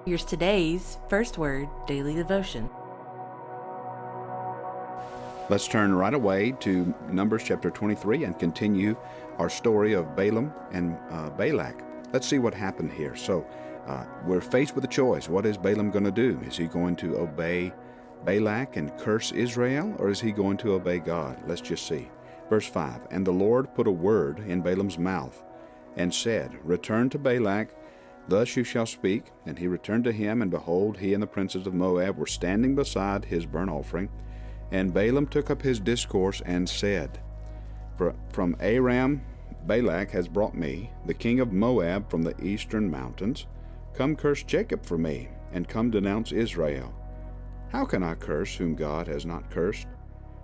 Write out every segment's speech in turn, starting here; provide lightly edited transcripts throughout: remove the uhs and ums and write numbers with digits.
Here's today's First Word Daily Devotion. Let's turn right away to Numbers chapter 23 and continue our story of Balaam and Balak. Let's see what happened here. So we're faced with a choice. What is Balaam going to do? Is he going to obey Balak and curse Israel, or is he going to obey God? Let's just see. Verse 5, And the Lord put a word in Balaam's mouth and said, Return to Balak, thus you shall speak. And he returned to him, and behold, he and the princes of Moab were standing beside his burnt offering. And Balaam took up his discourse and said, From Aram Balak has brought me, the king of Moab from the eastern mountains. Come curse Jacob for me, and come denounce Israel. How can I curse whom God has not cursed?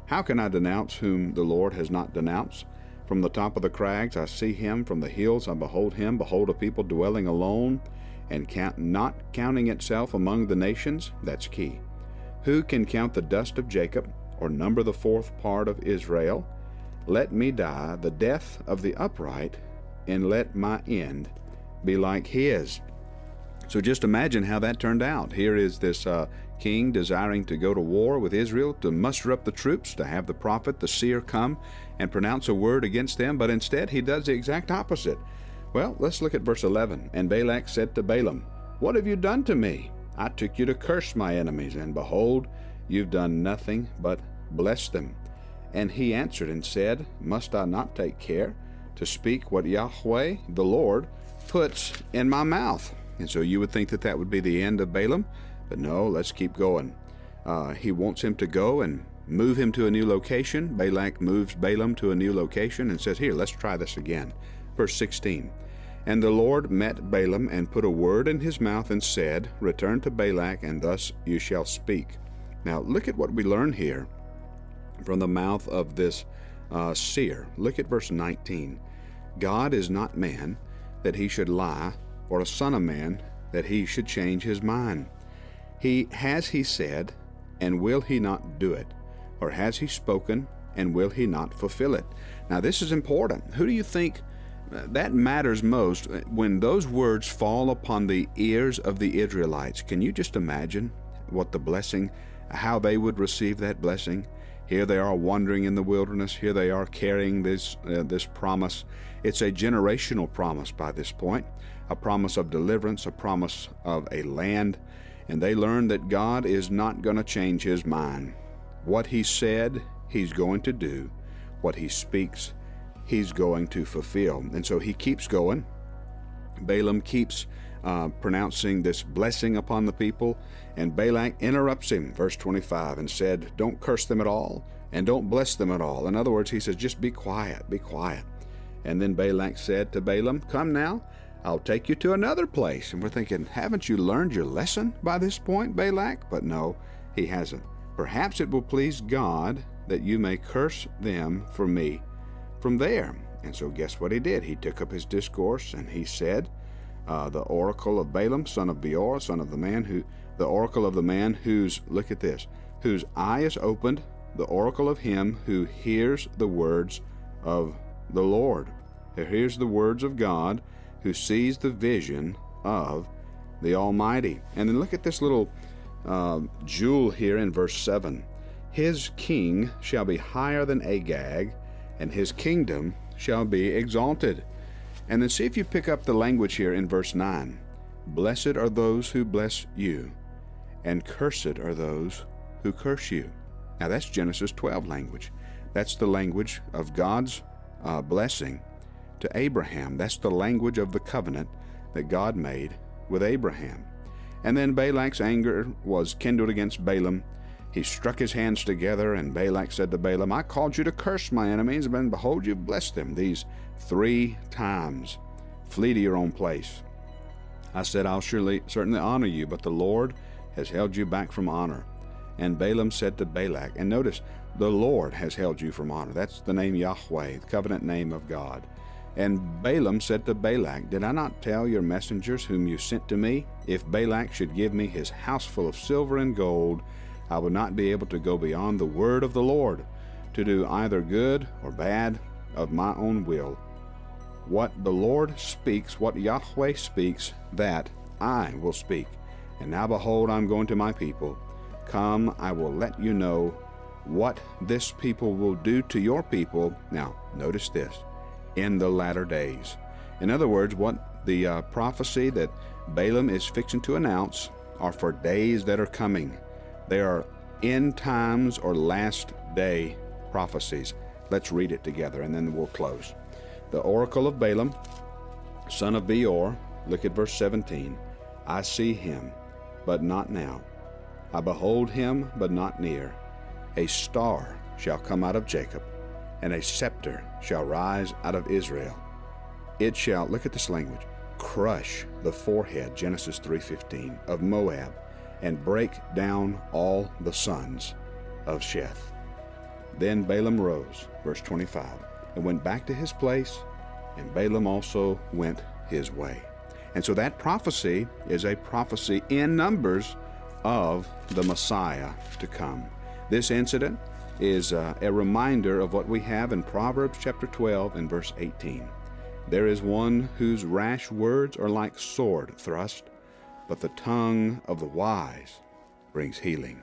How can I denounce whom the Lord has not denounced? From the top of the crags I see him, from the hills I behold him. Behold, a people dwelling alone, and not counting itself among the nations. That's key. Who can count the dust of Jacob, or number the fourth part of Israel? Let me die the death of the upright, and let my end be like his. So just imagine how that turned out. Here is this king desiring to go to war with Israel, to muster up the troops, to have the prophet, the seer, come and pronounce a word against them, but instead he does the exact opposite. Well, let's look at verse 11. And Balak said to Balaam, What have you done to me? I took you to curse my enemies, and behold, you've done nothing but bless them. And he answered and said, Must I not take care to speak what Yahweh, the Lord, puts in my mouth? And so you would think that that would be the end of Balaam, but no, let's keep going. He wants him to go and move him to a new location. Balak moves Balaam to a new location and says, Here, let's try this again. Verse 16, And the Lord met Balaam and put a word in his mouth and said, Return to Balak, and thus you shall speak. Now look at what we learn here from the mouth of this seer. Look at verse 19. God is not man that he should lie, or a son of man that he should change his mind. Has he said, and will he not do it? Or has he spoken, and will he not fulfill it? Now this is important. Who do you think that matters most when those words fall upon the ears of the Israelites? Can you just imagine what the blessing, how they would receive that blessing? Here they are wandering in the wilderness. Here they are carrying this promise. It's a generational promise by this point, a promise of deliverance, a promise of a land. And they learn that God is not going to change his mind. What he said, he's going to do. What he speaks, he's going to fulfill. And so he keeps going. Balaam keeps pronouncing this blessing upon the people, and Balak interrupts him, verse 25, and said, Don't curse them at all, and don't bless them at all. In other words, he says, just be quiet, be quiet. And then Balak said to Balaam, Come now, I'll take you to another place. And we're thinking, haven't you learned your lesson by this point, Balak? But no, he hasn't. Perhaps it will please God that you may curse them for me from there. And so guess what he did? He took up his discourse, and he said, the oracle of Balaam, son of Beor, son of the oracle of the man whose, look at this, whose eye is opened, the oracle of him who hears the words of the Lord, who hears the words of God, who sees the vision of the Almighty. And then look at this little jewel here in verse 7. His king shall be higher than Agag, and his kingdom shall be exalted. And then see if you pick up the language here in verse 9. Blessed are those who bless you, and cursed are those who curse you. Now that's Genesis 12 language. That's the language of God's blessing to Abraham. That's the language of the covenant that God made with Abraham. And then Balak's anger was kindled against Balaam. He struck his hands together, and Balak said to Balaam, I called you to curse my enemies, and behold, you've blessed them these 3 times. Flee to your own place. I said, I'll certainly honor you, but the Lord has held you back from honor. And Balaam said to Balak, and notice, the Lord has held you from honor. That's the name Yahweh, the covenant name of God. And Balaam said to Balak, Did I not tell your messengers whom you sent to me? If Balak should give me his house full of silver and gold, I would not be able to go beyond the word of the Lord, to do either good or bad of my own will. What the Lord speaks, what Yahweh speaks, that I will speak. And now behold, I'm going to my people. Come, I will let you know what this people will do to your people. Now, notice this, in the latter days. In other words, what the prophecy that Balaam is fixing to announce are for days that are coming. They are end times or last day prophecies. Let's read it together and then we'll close. The oracle of Balaam, son of Beor, look at verse 17. I see him, but not now. I behold him, but not near. A star shall come out of Jacob, and a scepter shall rise out of Israel. It shall, look at this language, crush the forehead, Genesis 3:15, of Moab, and break down all the sons of Sheth. Then Balaam rose, verse 25, and went back to his place, and Balaam also went his way. And so that prophecy is a prophecy in Numbers of the Messiah to come. This incident is a reminder of what we have in Proverbs chapter 12 and verse 18. There is one whose rash words are like sword thrust, but the tongue of the wise brings healing.